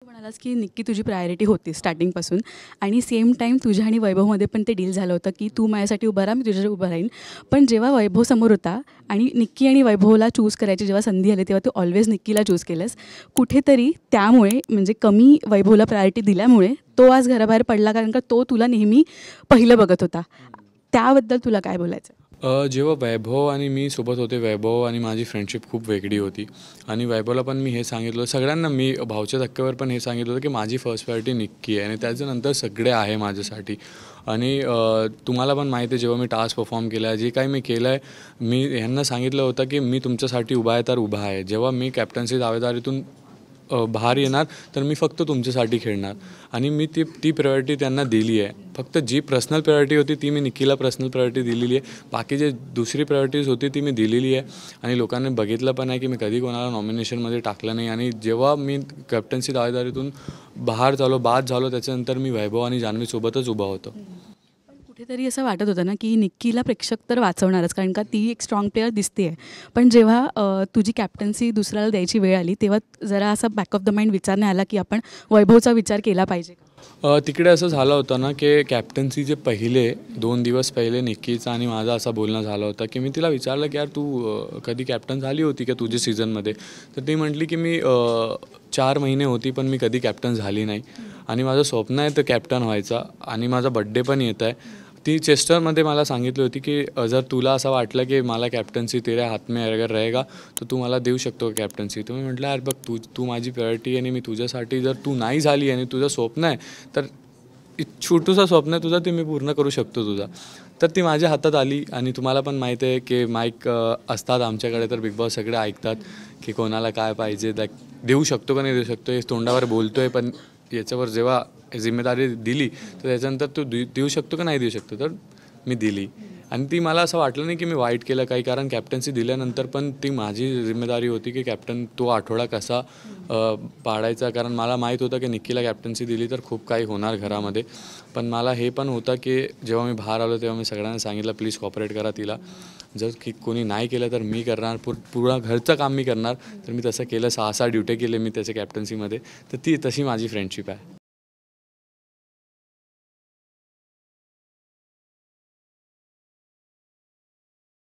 तू म्हणालास की निक्की तुझी प्रायोरिटी होती स्टार्टिंगपासून आणि सेम टाईम तुझ्या आणि वैभवमध्ये पण ते डील झालं होतं की तू माझ्यासाठी उभा राहा, मी तुझ्यासाठी उभा राहीन. पण जेव्हा वैभव समोर होता आणि निक्की आणि वैभवला चूज करायची जेव्हा संधी आली तेव्हा तू ऑलवेज निक्कीला चूज केलंस. कुठेतरी त्यामुळे म्हणजे कमी वैभवला प्रायोरिटी दिल्यामुळे तो आज घराबाहेर पडला, कारण का तो तुला नेहमी पहिलं बघत होता. त्याबद्दल तुला काय बोलायचं? जेव्हा वैभव आणि मी सोबत होते, वैभव आणि माझी फ्रेंडशिप खूप वेगळी होती आणि वैभवला पण मी हे सांगितलं, सगळ्यांना मी भाऊच्या धक्क्यावर पण हे सांगितलं होतं की माझी फर्स्ट प्रायोरिटी निक्की आहे आणि त्याच्यानंतर सगळे आहे माझ्यासाठी. आणि तुम्हाला पण माहिती आहे, जेव्हा मी टास्क परफॉर्म केला आहे, जे काही मी केलं आहे, मी ह्यांना सांगितलं होतं की मी तुमच्यासाठी उभा आहे तर उभा आहे. जेव्हा मी कॅप्टन्सी दावेदारीतून बाहेर येणार तर मी फक्त तुमच्यासाठी खेळणार आणि मी ती प्रायोरिटी त्यांना दिली आहे. फक्त जी पर्सनल प्रायोरिटी होती ती मी निक्कीला पर्सनल प्रायोरिटी दिलेली आहे. बाकी जे दुसरी प्रायोरिटीज होती ती मी दिलेली आहे आणि लोकांनी बघितलं पण आहे की मी कधी कोणाला नॉमिनेशनमध्ये टाकलं नाही. आणि जेव्हा मी कॅप्टन्सी दावेदारीतून बाहेर बाद झालो त्याच्यानंतर मी वैभव आणि जान्हवीसोबतच उभा होतो. कुठेतरी असं वाटत होतं ना की निक्कीला प्रेक्षक तर वाचवणारच, कारण का ती एक स्ट्रॉंग प्लेअर दिसते आहे. पण जेव्हा तुझी कॅप्टन्सी दुसऱ्याला द्यायची वेळ आली तेव्हा जरा असा बॅक ऑफ द माइंड विचार नाही आला की आपण वैभवचा विचार केला पाहिजे का? तिकडे असं झालं होतं ना की कॅप्टन्सीचे पहिले 2 दिवस पहिले निक्कीचा आणि माझा असा बोलणं झालं होतं की मी तिला विचारलं की यार तू कधी कॅप्टन झाली होती का तुझ्या सीझनमध्ये. तर ती म्हटली की मी 4 महिने होती पण मी कधी कॅप्टन झाली नाही आणि माझं स्वप्न आहे तर कॅप्टन व्हायचा आणि माझा बड्डे पण येत आहे. ती चेस्टरमध्ये मला सांगितली होती की जर तुला असं वाटलं की मला कॅप्टन्सी तेऱ्या हात में अगर रहेगा तर तू मला देऊ शकतो कॅप्टन्सी. तर मी म्हटलं यार बघ, तू माझी प्रायोरिटी आणि मी तुझ्यासाठी, जर तू नाही झाली आणि तुझं स्वप्न आहे तर छोटूसा स्वप्न आहे तुझा ते मी पूर्ण करू शकतो तुझा. तर ती माझ्या हातात आली आणि तुम्हाला पण माहीत आहे की माईक असतात आमच्याकडे, तर बिग बॉस सगळे ऐकतात की कोणाला काय पाहिजे, देऊ शकतो का नाही देऊ शकतो हे तोंडावर बोलतो आहे, पण याच्यावर जेव्हा जिम्मेदारी दिली तर त्याच्यानंतर तू देऊ शकतो का नाही देऊ शकतो, तर मी दिली. आणि ती मला असं वाटलं नाही की मी वाईट केलं काही, कारण कॅप्टन्सी दिल्यानंतर पण ती माझी जिम्मेदारी होती की कॅप्टन तो आठवडा कसा पाडायचा, कारण मला माहीत होतं की निक्कीला कॅप्टन्सी दिली तर खूप काही होणार घरामध्ये. पण मला हे पण होतं की जेव्हा मी बाहेर आलो तेव्हा मी सगळ्यांना सांगितलं प्लीज कॉपरेट करा तिला, जर की कोणी नाही केलं तर मी करणार, पूर्ण घरचं काम मी करणार. तर मी तसं केलं, 6 ड्युट्या केले मी त्याच्या कॅप्टन्सीमध्ये. तर ती तशी माझी फ्रेंडशिप आहे.